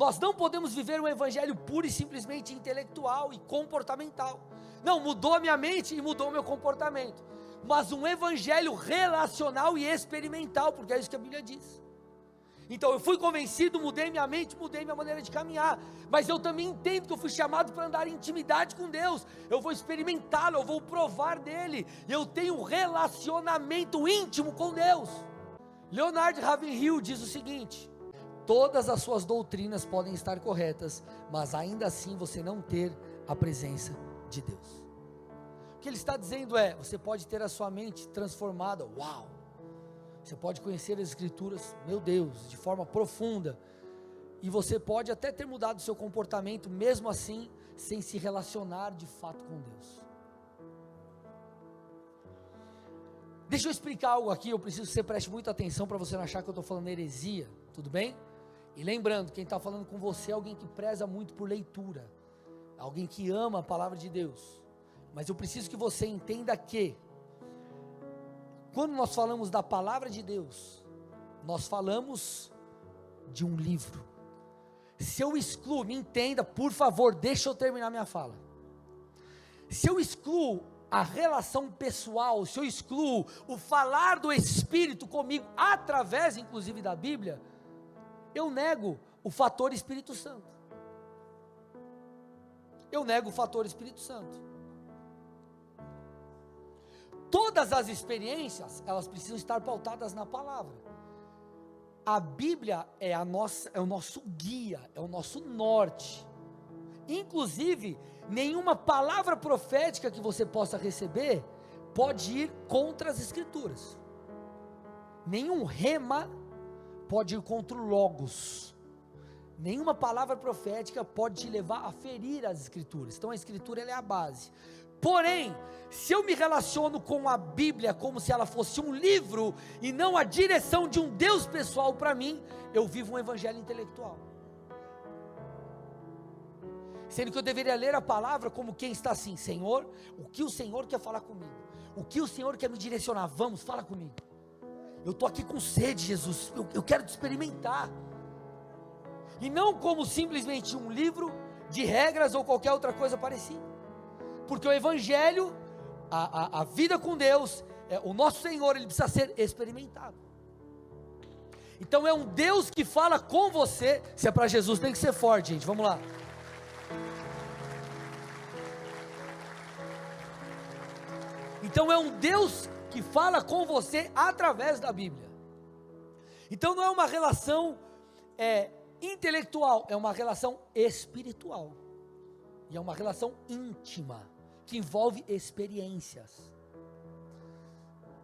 Nós não podemos viver um evangelho puro e simplesmente intelectual e comportamental. Não, mudou a minha mente e mudou o meu comportamento. Mas um evangelho relacional e experimental, porque é isso que a Bíblia diz. Então eu fui convencido, mudei minha mente, mudei minha maneira de caminhar, mas eu também entendo que eu fui chamado para andar em intimidade com Deus. Eu vou experimentá-lo, eu vou provar dele, eu tenho um relacionamento íntimo com Deus. Leonard Ravenhill diz o seguinte: todas as suas doutrinas podem estar corretas, mas ainda assim você não ter a presença de Deus. O que ele está dizendo é, você pode ter a sua mente transformada, uau, você pode conhecer as escrituras, meu Deus, de forma profunda, e você pode até ter mudado o seu comportamento, mesmo assim, sem se relacionar de fato com Deus. Deixa eu explicar algo aqui, eu preciso que você preste muita atenção para você não achar que eu estou falando heresia, tudo bem? E lembrando, quem está falando com você é alguém que preza muito por leitura, alguém que ama a palavra de Deus, mas eu preciso que você entenda que, quando nós falamos da palavra de Deus, nós falamos de um livro. Se eu excluo, me entenda, por favor, deixa eu terminar minha fala. Se eu excluo a relação pessoal, se eu excluo o falar do Espírito comigo, através inclusive da Bíblia, eu nego o fator Espírito Santo. Eu nego o fator Espírito Santo. Todas as experiências, elas precisam estar pautadas na palavra. A Bíblia é o nosso guia, é o nosso norte. Inclusive, nenhuma palavra profética que você possa receber pode ir contra as Escrituras. Nenhum rema pode ir contra o Logos. Nenhuma palavra profética pode te levar a ferir as Escrituras. Então a Escritura ela é a base. Porém, se eu me relaciono com a Bíblia como se ela fosse um livro e não a direção de um Deus pessoal para mim, eu vivo um evangelho intelectual. Sendo que eu deveria ler a palavra como quem está assim: Senhor, o que o Senhor quer falar comigo? O que o Senhor quer me direcionar? Vamos, fala comigo. Eu estou aqui com sede, Jesus, eu quero te experimentar. E não como simplesmente um livro de regras ou qualquer outra coisa parecida. Porque o evangelho, a vida com Deus, o nosso Senhor, ele precisa ser experimentado. Então é um Deus que fala com você. Se é para Jesus tem que ser forte, gente, vamos lá. Então é um Deus que fala com você através da Bíblia. Então não é uma relação intelectual, é uma relação espiritual. E é uma relação íntima, que envolve experiências.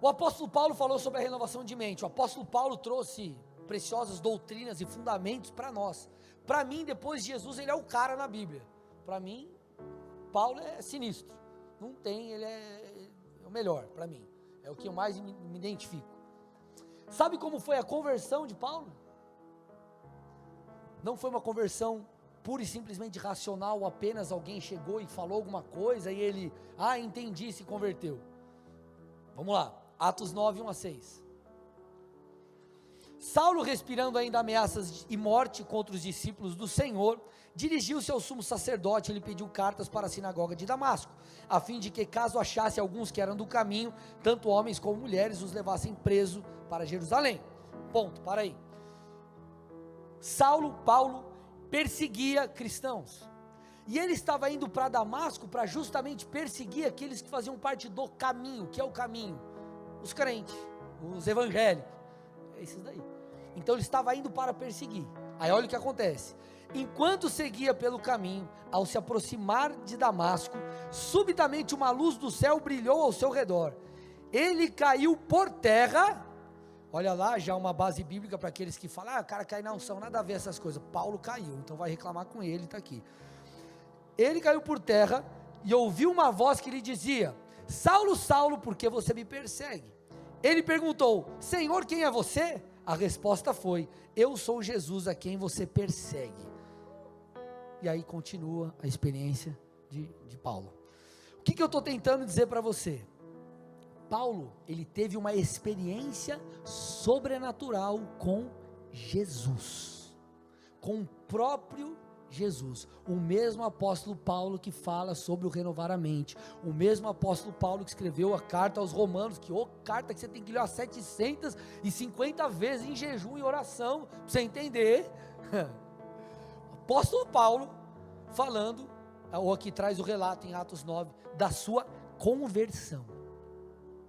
O apóstolo Paulo falou sobre a renovação de mente. O apóstolo Paulo trouxe preciosas doutrinas e fundamentos para nós. Para mim, depois de Jesus, ele é o cara na Bíblia. Para mim, Paulo é sinistro. Não tem, ele é o melhor para mim. É o que eu mais me identifico. Sabe como foi a conversão de Paulo? Não foi uma conversão pura e simplesmente racional, apenas alguém chegou e falou alguma coisa e ele, entendi, se converteu. Vamos lá, Atos 9, 1-6. Saulo, respirando ainda ameaças e morte contra os discípulos do Senhor, dirigiu-se ao sumo sacerdote e lhe pediu cartas para a sinagoga de Damasco, a fim de que, caso achasse alguns que eram do caminho, tanto homens como mulheres, os levassem preso para Jerusalém. Ponto, para aí. Paulo, perseguia cristãos, e ele estava indo para Damasco para justamente perseguir aqueles que faziam parte do caminho. Que é o caminho? Os crentes, os evangélicos, esses daí. Então ele estava indo para perseguir. Aí olha o que acontece: enquanto seguia pelo caminho, ao se aproximar de Damasco, subitamente uma luz do céu brilhou ao seu redor. Ele caiu por terra. Olha lá, já uma base bíblica para aqueles que falam, o cara cai na unção, nada a ver essas coisas. Paulo caiu, então vai reclamar com ele, está aqui. Ele caiu por terra e ouviu uma voz que lhe dizia: Saulo, Saulo, por que você me persegue? Ele perguntou: Senhor, quem é você? A resposta foi: eu sou Jesus a quem você persegue. E aí continua a experiência de Paulo. O que eu estou tentando dizer para você? Paulo, ele teve uma experiência sobrenatural com Jesus, com o próprio Jesus, o mesmo apóstolo Paulo que fala sobre o renovar a mente, o mesmo apóstolo Paulo que escreveu a carta aos Romanos, que carta que você tem que ler 750 vezes em jejum e oração, para você entender. Apóstolo Paulo falando, ou aqui traz o relato em Atos 9, da sua conversão.